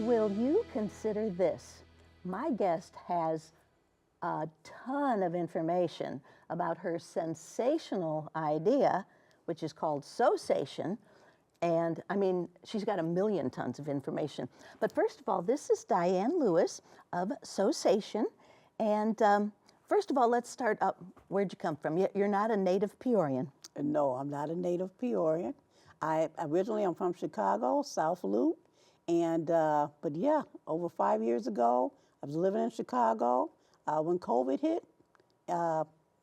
Will you consider this? My guest has a ton of information about her sensational idea, which is called Sewsation. And I mean, she's got a million tons of information. But first of all, this is Diane Lewis of Sewsation. And first of all, let's start up. Where'd you come from? You're not a native Peorian. No, I'm not a native Peorian. Originally I'm from Chicago, South Loop. And, but yeah, over 5 years ago, I was living in Chicago. When COVID hit,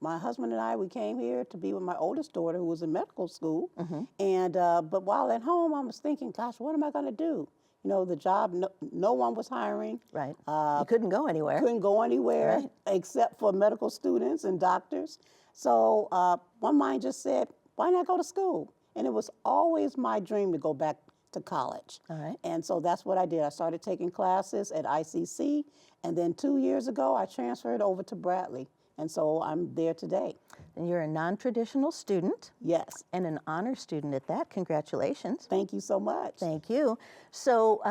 my husband and I, we came here to be with my oldest daughter who was in medical school. And, but while at home, I was thinking, gosh, what am I going to do? You know, the job, no one was hiring. Right. You couldn't go anywhere. Couldn't go anywhere, right, except for medical students and doctors. So one mind just said, why not go to school? And it was always my dream to go back to college. All right. And so that's what I did. I started taking classes at ICC, and then 2 years ago, I transferred over to Bradley. And so I'm there today. And you're a non-traditional student. Yes. And an honor student at that. Congratulations. Thank you so much. Thank you. So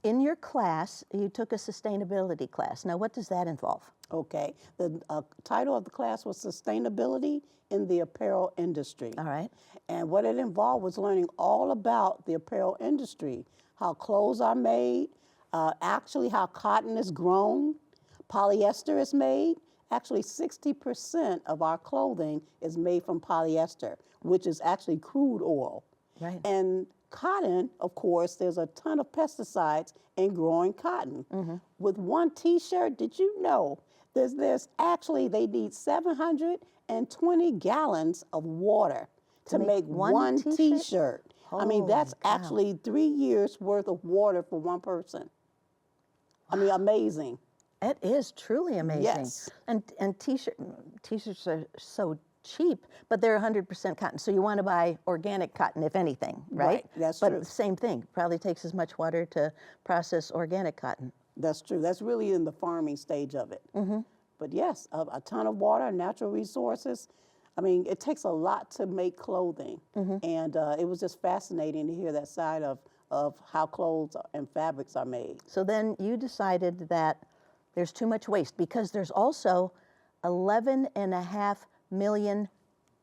in your class, you took a sustainability class. Now, what does that involve? Okay. The title of the class was Sustainability in the Apparel Industry. All right. And what it involved was learning all about the apparel industry, how clothes are made, actually how cotton is grown, polyester is made. Actually, 60% of our clothing is made from polyester, which is actually crude oil. Right. And cotton, of course, there's a ton of pesticides in growing cotton. With one T-shirt, did you know there's actually, they need 720 gallons of water to make one T-shirt. I mean, that's actually 3 years worth of water for one person. I mean, amazing. It is truly amazing. Yes. And t-shirts are so cheap, but they're 100% cotton. So you want to buy organic cotton, if anything, right? Right, that's true. But same thing, probably takes as much water to process organic cotton. That's true. That's really in the farming stage of it. But yes, a ton of water, natural resources. I mean, it takes a lot to make clothing. And it was just fascinating to hear that side of how clothes and fabrics are made. So then you decided that there's too much waste because there's also 11.5 million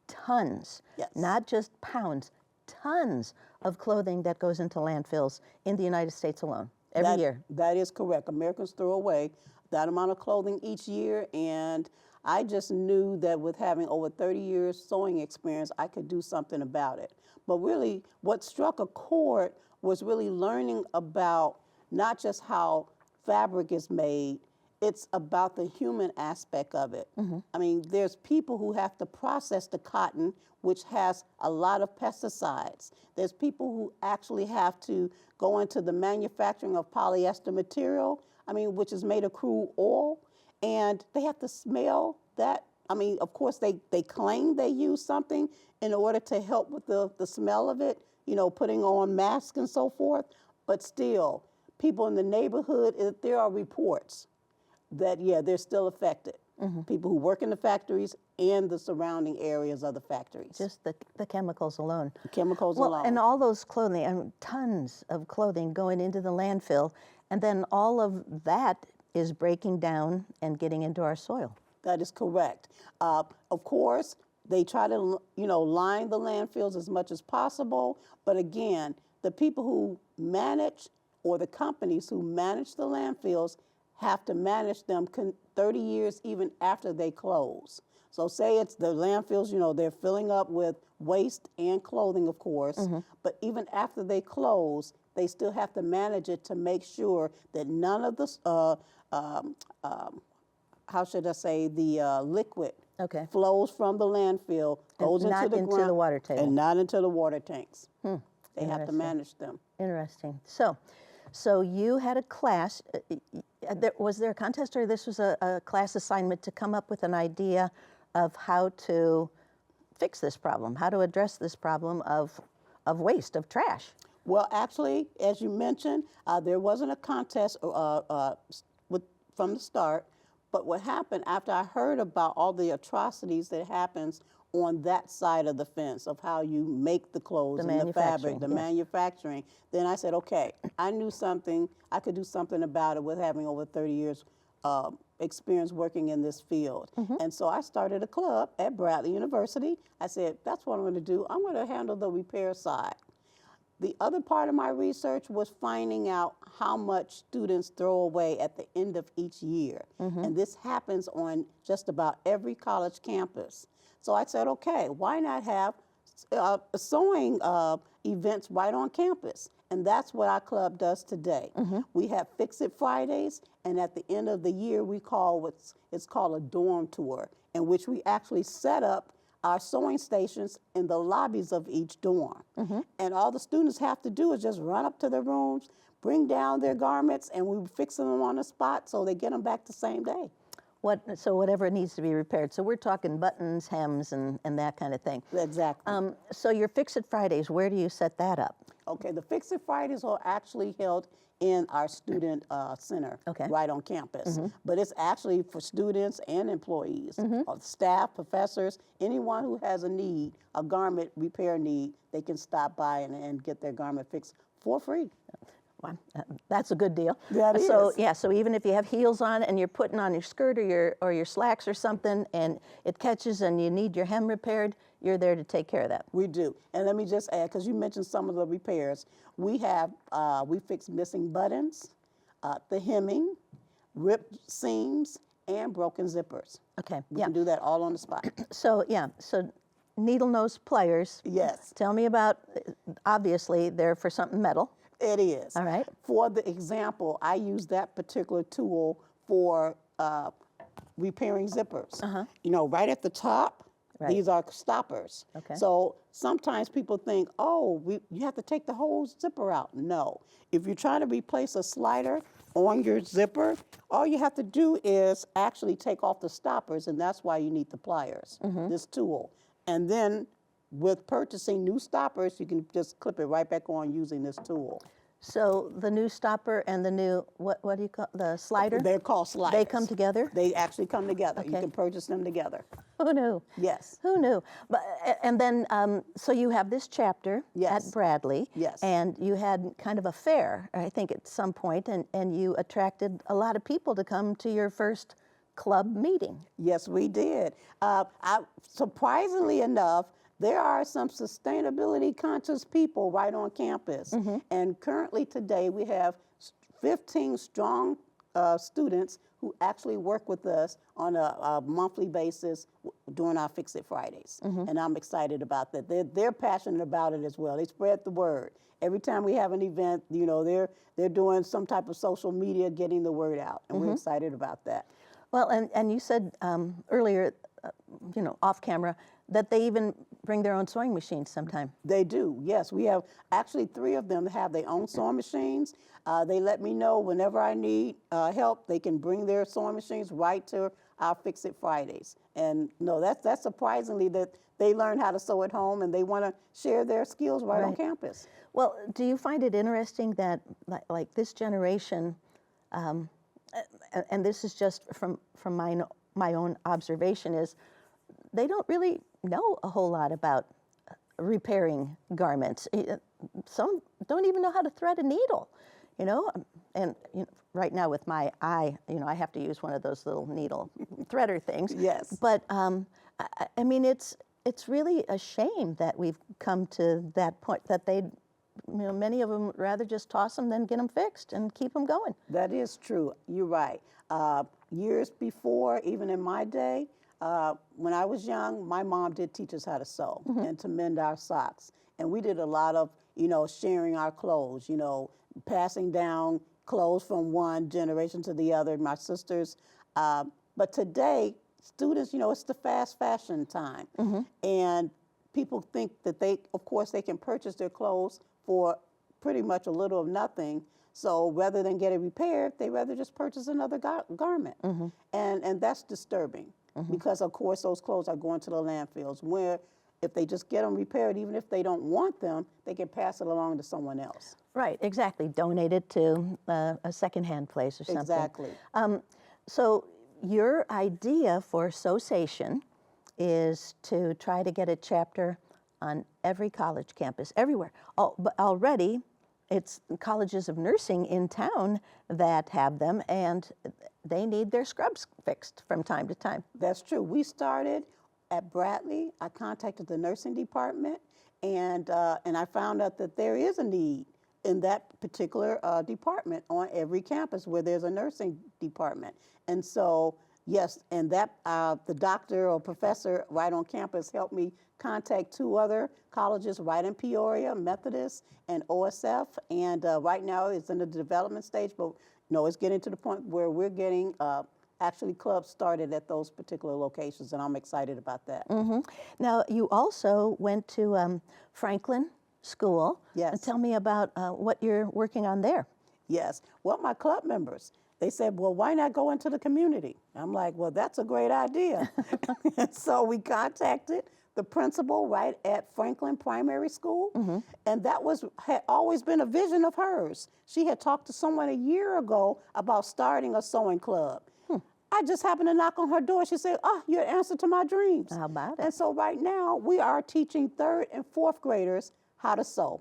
tons, Yes. not just pounds, tons of clothing that goes into landfills in the United States alone every year. That is correct. Americans throw away that amount of clothing each year, and I just knew that with having over 30 years sewing experience, I could do something about it. But really, what struck a chord was really learning about not just how fabric is made, it's about the human aspect of it. I mean, there's people who have to process the cotton, which has a lot of pesticides. There's people who actually have to go into the manufacturing of polyester material, I mean, which is made of crude oil, and they have to smell that. I mean, of course, they claim they use something in order to help with the smell of it, you know, putting on masks and so forth, but still, people in the neighborhood, there are reports that, yeah, they're still affected. People who work in the factories and the surrounding areas of the factories. Just the chemicals alone. Chemicals Well, alone. and all those clothing, and tons of clothing going into the landfill, and then all of that is breaking down and getting into our soil. That is correct. Of course, they try to, you know, line the landfills as much as possible, but again, the people who manage, or the companies who manage the landfills, have to manage them 30 years even after they close. So say it's the landfills, you know, they're filling up with waste and clothing, of course, but even after they close, they still have to manage it to make sure that none of the, how should I say, the liquid flows from the landfill, goes into the ground. Not into the water table. And not into the water tanks. They have to manage them. Interesting. So you had a class. Was there a contest, or this was a class assignment to come up with an idea of how to fix this problem, how to address this problem of waste, of trash? Well, actually, as you mentioned, there wasn't a contest from the start, but what happened after I heard about all the atrocities that happens on that side of the fence of how you make the clothes The and the fabric, manufacturing, the yes. manufacturing. Then I said, okay, I knew something, I could do something about it with having over 30 years experience working in this field. And so I started a club at Bradley University. I said, that's what I'm going to do. I'm going to handle the repair side. The other part of my research was finding out how much students throw away at the end of each year. And this happens on just about every college campus. So I said, okay, why not have sewing events right on campus? And that's what our club does today. We have Fix It Fridays, and at the end of the year, we call it's called a dorm tour, in which we actually set up our sewing stations in the lobbies of each dorm. And all the students have to do is just run up to their rooms, bring down their garments, and we fix them on the spot so they get them back the same day. So whatever needs to be repaired. So we're talking buttons, hems, and that kind of thing. Exactly. So your Fix It Fridays, where do you set that up? Okay, the Fix It Fridays are actually held in our student center, right on campus. But it's actually for students and employees, staff, professors, anyone who has a need, a garment repair need, they can stop by and get their garment fixed for free. Well, that's a good deal. That so, is. yeah, so even if you have heels on and you're putting on your skirt or your slacks or something and it catches and you need your hem repaired, you're there to take care of that. We do. And let me just add, because you mentioned some of the repairs, we fix missing buttons, the hemming, ripped seams, and broken zippers. Okay, We can do that all on the spot. So, yeah, so needle nose pliers. Yes. Tell me about, obviously, they're for something metal. It is. All right. For the example, I use that particular tool for repairing zippers. You know, right at the top, these are stoppers. Okay. So sometimes people think, oh, you have to take the whole zipper out. No. If you're trying to replace a slider on your zipper, all you have to do is actually take off the stoppers, and that's why you need the pliers, this tool. And then with purchasing new stoppers, you can just clip it right back on using this tool. So the new stopper and the new, what do you call, the slider? They're called sliders. They come together? They actually come together. You Okay. can purchase them together. Who knew? Yes. Who knew? But, and then, so you have this chapter Yes. at Bradley. Yes. And you had kind of a fair, I think, at some point, and you attracted a lot of people to come to your first club meeting. Yes, we did. Surprisingly enough, there are some sustainability conscious people right on campus. And currently today we have 15 strong students who actually work with us on a monthly basis during our Fix It Fridays. And I'm excited about that. They're passionate about it as well. They spread the word. Every time we have an event, you know, they're doing some type of social media, getting the word out. And we're excited about that. Well, and you said earlier, you know, off camera, that they even bring their own sewing machines sometime. They do, yes. We have actually 3 of them have their own sewing machines. They let me know whenever I need help, they can bring their sewing machines right to our Fix It Fridays. And no, that's surprisingly that they learn how to sew at home and they want to share their skills right on campus. Well, do you find it interesting that like this generation, and this is just from my own observation, is they don't really know a whole lot about repairing garments. Some don't even know how to thread a needle, you know. And you know, right now with my eye, you know, I have to use one of those little needle threader things. Yes. But I mean, it's really a shame that we've come to that point that they, you know, many of them would rather just toss them than get them fixed and keep them going. That is true. You're right. Years before, even in my day, when I was young, my mom did teach us how to sew and to mend our socks. And we did a lot of, you know, sharing our clothes, you know, passing down clothes from one generation to the other, my sisters. But today, students, you know, it's the fast fashion time. And people think that of course, they can purchase their clothes for pretty much a little of nothing. So rather than get it repaired, they rather just purchase another garment. And that's disturbing. Because of course those clothes are going to the landfills where if they just get them repaired, even if they don't want them, they can pass it along to someone else. Right, exactly. Donate it to a secondhand place or something. Exactly. So your idea for Sewsation is to try to get a chapter on every college campus, everywhere. But already, it's colleges of nursing in town that have them, and they need their scrubs fixed from time to time. That's true. We started at Bradley. I contacted the nursing department, and I found out that there is a need in that particular department on every campus where there's a nursing department. And so, yes, and that the doctor or professor right on campus helped me contact 2 other colleges right in Peoria, Methodist and OSF. And right now it's in the development stage, but it's getting to the point where we're getting actually clubs started at those particular locations, and I'm excited about that. Now, you also went to Franklin School. Yes. And tell me about what you're working on there. Yes. Well, my club members, they said, well, why not go into the community? I'm like, well, that's a great idea. And so we contacted the principal right at Franklin Primary School, and that had always been a vision of hers. She had talked to someone a year ago about starting a sewing club. I just happened to knock on her door. She said, oh, you're the answer to my dreams. How about it? And so right now we are teaching 3rd and 4th graders how to sew.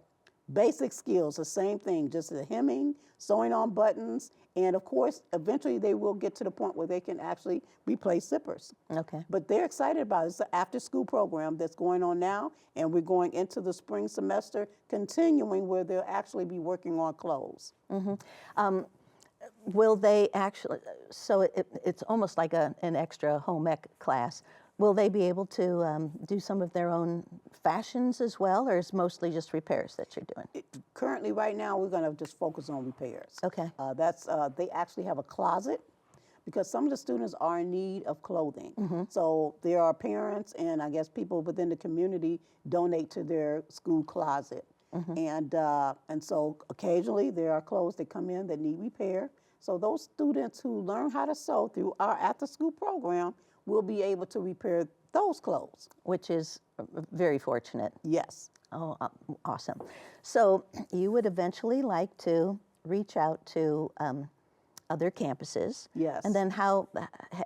Basic skills, the same thing, just the hemming, sewing on buttons, and of course, eventually they will get to the point where they can actually replace zippers. Okay. But they're excited about it. It's an after-school program that's going on now, and we're going into the spring semester, continuing where they'll actually be working on clothes. Will they actually, so it's almost like an extra home ec class. Will they be able to do some of their own fashions as well, or is mostly just repairs that you're doing? Currently, right now, we're going to just focus on repairs. Okay. They actually have a closet because some of the students are in need of clothing. So there are parents and I guess people within the community donate to their school closet. And so occasionally there are clothes that come in that need repair. So those students who learn how to sew through our after-school program will be able to repair those clothes. Which is very fortunate. Yes. Oh, awesome. So you would eventually like to reach out to other campuses. Yes. And then how,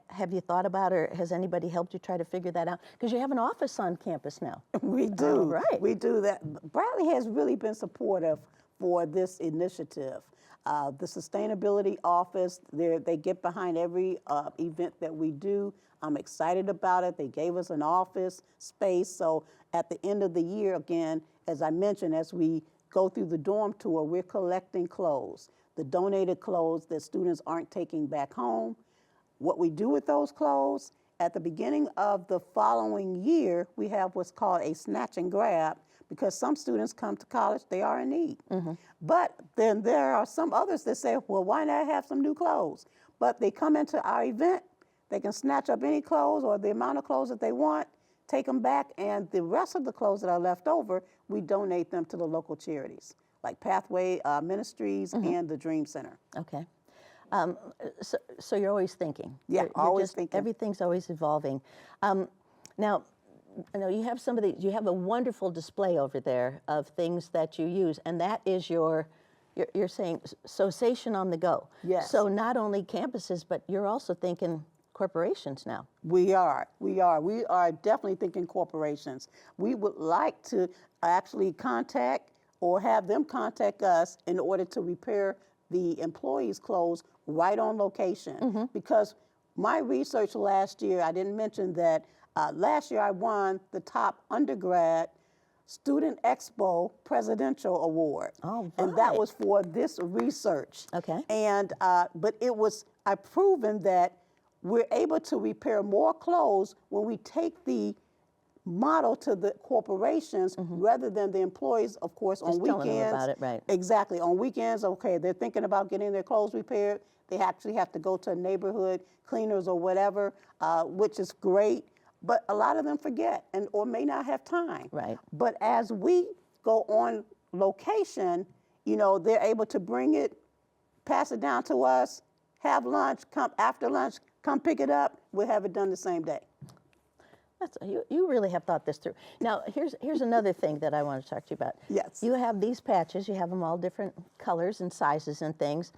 have you thought about, or has anybody helped you try to figure that out? Because you have an office on campus now. We do. Oh, right. We do that. Bradley has really been supportive for this initiative. The sustainability office, they get behind every event that we do. I'm excited about it. They gave us an office space. So at the end of the year, again, as I mentioned, as we go through the dorm tour, we're collecting clothes, the donated clothes that students aren't taking back home. What we do with those clothes, at the beginning of the following year, we have what's called a snatch and grab, because some students come to college, they are in need. But then there are some others that say, well, why not have some new clothes? But they come into our event, they can snatch up any clothes or the amount of clothes that they want, take them back, and the rest of the clothes that are left over, we donate them to the local charities, like Pathway Ministries and the Dream Center. Okay. So you're always thinking. Yeah, You're always just, thinking. Everything's always evolving. Now, I know you have you have a wonderful display over there of things that you use, and that is you're saying Sewsation on the go. Yes. So not only campuses, but you're also thinking corporations now. We are definitely thinking corporations. We would like to actually contact or have them contact us in order to repair the employees' clothes right on location. Because my research last year, I didn't mention that last year I won the top undergrad Student Expo Presidential Award. Oh, and that right. was for this research. Okay. And but I've proven that we're able to repair more clothes when we take the model to the corporations rather than the employees, of course, on Just weekends. telling them about it, right. Exactly. On weekends, okay, they're thinking about getting their clothes repaired. They actually have to go to neighborhood cleaners or whatever, which is great. But a lot of them forget or may not have time. Right. But as we go on location, they're able to bring it, pass it down to us, have lunch, come after lunch, come pick it up. We'll have it done the same day. You really have thought this through. Now, here's another thing that I want to talk to you about. Yes. You have these patches. You have them all different colors and sizes and things.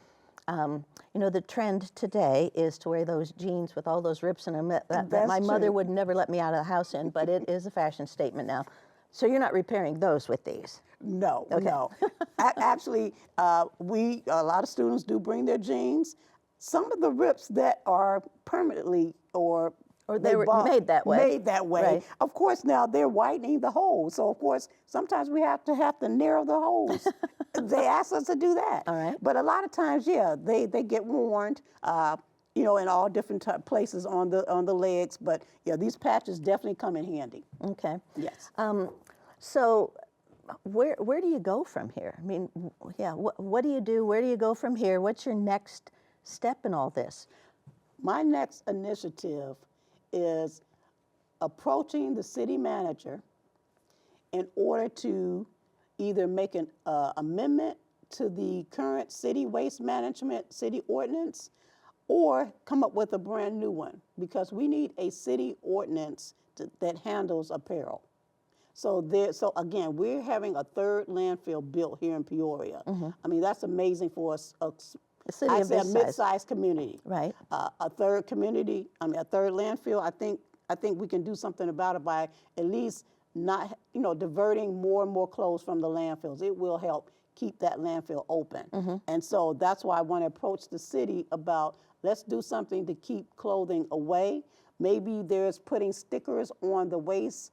You know, the trend today is to wear those jeans with all those rips in them that That's my mother true. would never let me out of the house in, but it is a fashion statement now. So you're not repairing those with these? No, Okay. no. Actually, a lot of students do bring their jeans. Some of the rips that are permanently or They were made that way. Made that way. Right. Of course, now they're whitening the holes. So of course, sometimes we have to narrow the holes. They ask us to do that. All right. But a lot of times, yeah, they get worn. You know, in all different places on the legs. But yeah, these patches definitely come in handy. Okay. Yes. So where do you go from here? I mean, yeah, what do you do? Where do you go from here? What's your next step in all this? My next initiative is approaching the city manager in order to either make an amendment to the current city waste management city ordinance or come up with a brand new one, because we need a city ordinance that handles apparel. So again, we're having a third landfill built here in Peoria. I mean, that's amazing for us. A city of I'd say a this size. mid-sized community. Right. A third community, a third landfill. I think we can do something about it by at least not, diverting more and more clothes from the landfills. It will help keep that landfill open. And so that's why I want to approach the city about, let's do something to keep clothing away. Maybe there's putting stickers on the waste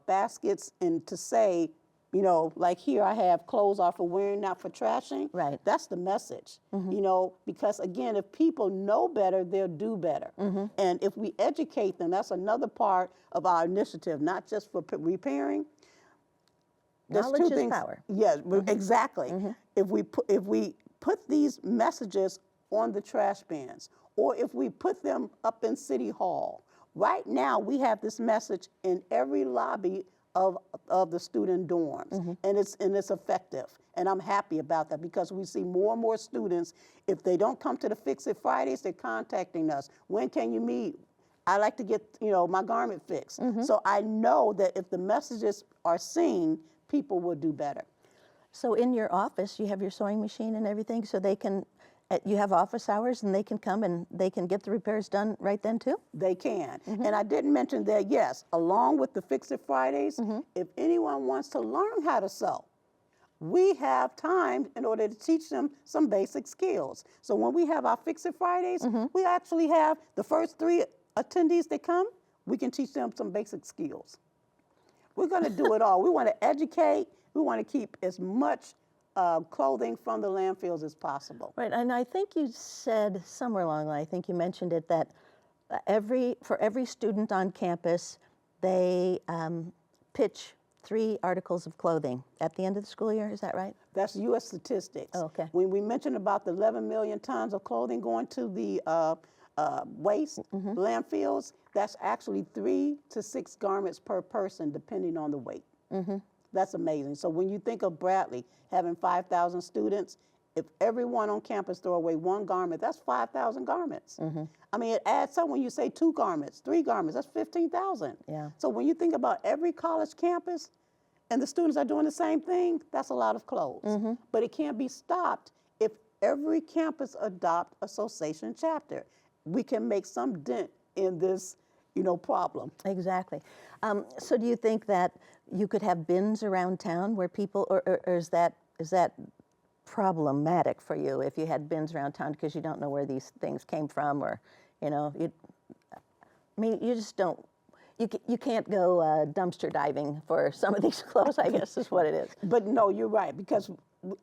baskets and to say, like here I have clothes are for wearing, not for trashing. Right. That's the message, because again, if people know better, they'll do better. And if we educate them, that's another part of our initiative, not just for repairing. There's Knowledge two is things. power. Yes, exactly. If we put these messages on the trash bins, or if we put them up in City Hall. Right now, we have this message in every lobby of the student dorms, and it's effective. And I'm happy about that, because we see more and more students, if they don't come to the Fix It Fridays, they're contacting us. When can you meet? I like to get my garment fixed. So I know that if the messages are seen, people will do better. So in your office, you have your sewing machine and everything, so they can, you have office hours and they can come and they can get the repairs done right then too? They can. And I didn't mention that, yes, along with the Fix It Fridays, if anyone wants to learn how to sew, we have time in order to teach them some basic skills. So when we have our Fix It Fridays, we actually have the first 3 attendees that come, we can teach them some basic skills. We're going to do it all. We want to educate. We want to keep as much clothing from the landfills as possible. Right, and I think you said somewhere along the line, I think you mentioned it, that for every student on campus, they pitch 3 articles of clothing at the end of the school year. Is that right? That's U.S. statistics. Oh, okay. When we mentioned about the 11 million tons of clothing going to the waste landfills, that's actually 3 to 6 garments per person, depending on the weight. That's amazing. So when you think of Bradley having 5,000 students, if everyone on campus throw away 1 garment, that's 5,000 garments. I mean, it adds up when you say 2 garments, 3 garments, that's 15,000. Yeah. So when you think about every college campus and the students are doing the same thing, that's a lot of clothes. But it can't be stopped if every campus adopt a Sewsation chapter. We can make some dent in this, problem. Exactly. So do you think that you could have bins around town where people, or is that problematic for you if you had bins around town because you don't know where these things came from, or, you just don't, you can't go dumpster diving for some of these clothes, I guess is what it is. But no, you're right, because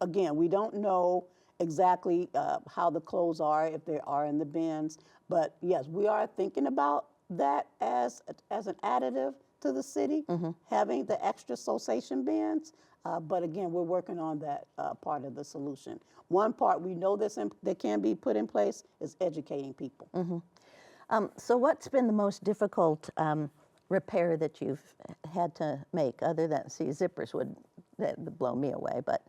again, we don't know exactly how the clothes are, if they are in the bins. But yes, we are thinking about that as an additive to the city, having the extra Sewsation bins. But again, we're working on that part of the solution. One part we know that can be put in place is educating people. So what's been the most difficult repair that you've had to make, other than, zippers would blow me away, but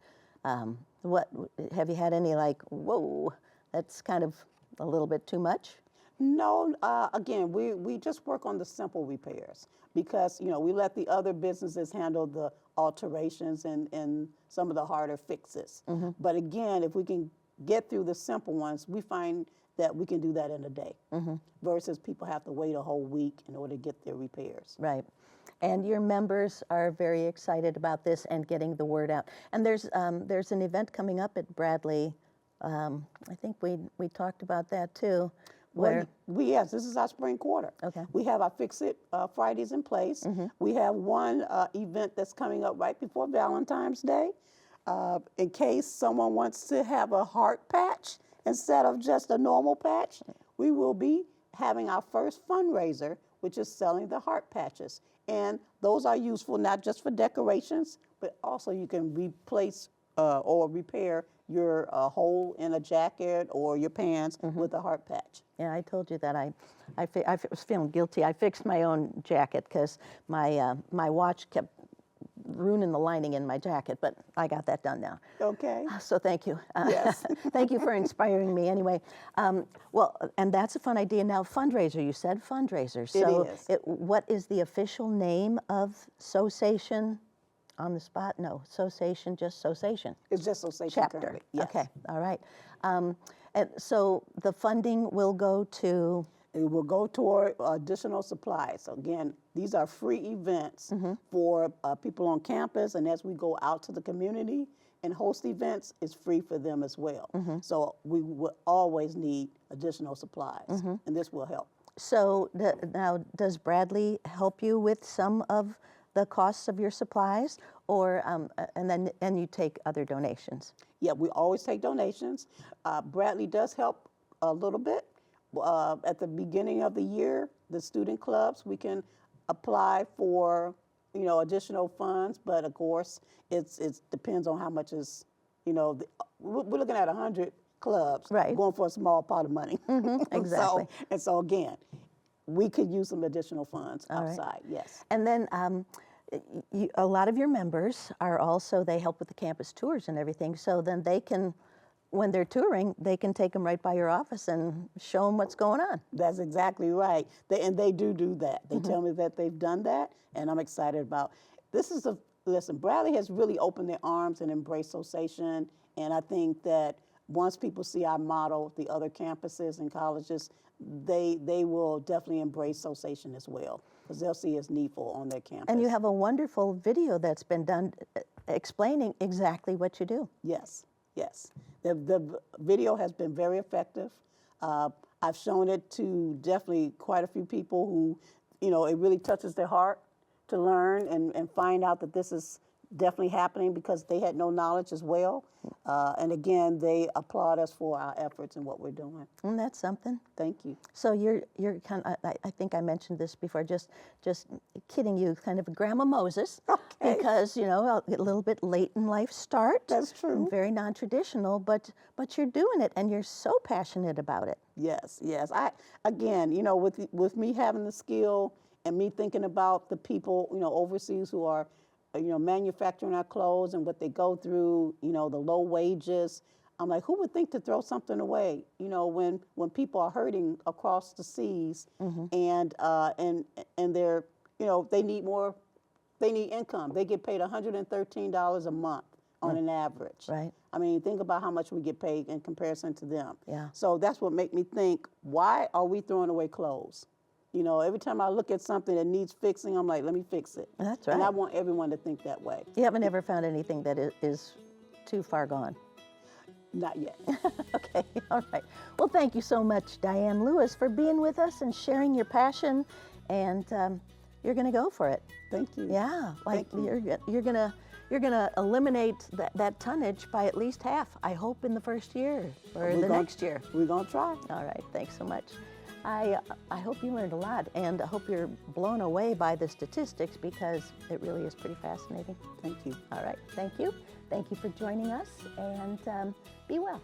what have you had any whoa, that's kind of a little bit too much? No, again, we just work on the simple repairs, because we let the other businesses handle the alterations and some of the harder fixes. But again, if we can get through the simple ones, we find that we can do that in a day versus people have to wait a whole week in order to get their repairs. Right. And your members are very excited about this and getting the word out. And there's an event coming up at Bradley. I think we talked about that too. Where Yes, this is our spring quarter. Okay. We have our Fix It Fridays in place. We have one event that's coming up right before Valentine's Day. In case someone wants to have a heart patch instead of just a normal patch, we will be having our first fundraiser, which is selling the heart patches. And those are useful not just for decorations, but also you can replace or repair your hole in a jacket or your pants with a heart patch. Yeah, I told you that I was feeling guilty. I fixed my own jacket because my watch kept ruining the lining in my jacket, but I got that done now. Okay. So thank you. Yes. Thank you for inspiring me anyway. Well, and that's a fun idea. Now, fundraiser, you said fundraiser. So is. What is the official name of Sewsation? On the spot? No, Sewsation, just Sewsation. It's just Sewsation Chapter. currently. Yes. Okay, all right. And so the funding will go to? It will go toward additional supplies. So again, these are free events for people on campus, and as we go out to the community and host events, it's free for them as well. So we will always need additional supplies, and this will help. So now, does Bradley help you with some of the costs of your supplies, or and then you take other donations? Yeah, we always take donations. Bradley does help a little bit. At the beginning of the year, the student clubs, we can apply for, additional funds, but of course, it depends on how much is, we're looking at 100 clubs Right. going for a small pot of money. Exactly. So again, we could use some additional funds All right. outside, yes. And then a lot of your members are also, they help with the campus tours and everything, so then they can, when they're touring, they can take them right by your office and show them what's going on. That's exactly right. They do that. They tell me that they've done that, and I'm excited about. Listen, Bradley has really opened their arms and embraced Sewsation, and I think that once people see our model, the other campuses and colleges, they will definitely embrace Sewsation as well, because they'll see it's needful on their campus. And you have a wonderful video that's been done explaining exactly what you do. Yes, yes. The video has been very effective. I've shown it to definitely quite a few people who, it really touches their heart to learn and find out that this is definitely happening because they had no knowledge as well. And again, they applaud us for our efforts and what we're doing. And that's something. Thank you. So you're kind of, I think I mentioned this before, just kidding you, kind of a Grandma Moses. Okay. Because, a little bit late in life start. That's true. And very non-traditional, but you're doing it and you're so passionate about it. Yes, yes. Again, with me having the skill and me thinking about the people, overseas who are, manufacturing our clothes and what they go through, the low wages. I'm like, who would think to throw something away? When people are hurting across the seas, and they're, they need more, they need income. They get paid $113 a month on an average. Right. I mean, think about how much we get paid in comparison to them. Yeah. So that's what made me think, why are we throwing away clothes? Every time I look at something that needs fixing, I'm like, let me fix it. That's right. And I want everyone to think that way. You haven't ever found anything that is too far gone? Not yet. Okay, all right. Well, thank you so much, Diane Lewis, for being with us and sharing your passion, and you're going to go for it. Thank you. Yeah, like Thank you. you're gonna eliminate that tonnage by at least half, I hope, in the first year or next year. We're going to try. All right, thanks so much. I hope you learned a lot, and I hope you're blown away by the statistics because it really is pretty fascinating. Thank you. All right, thank you. Thank you for joining us, and be well.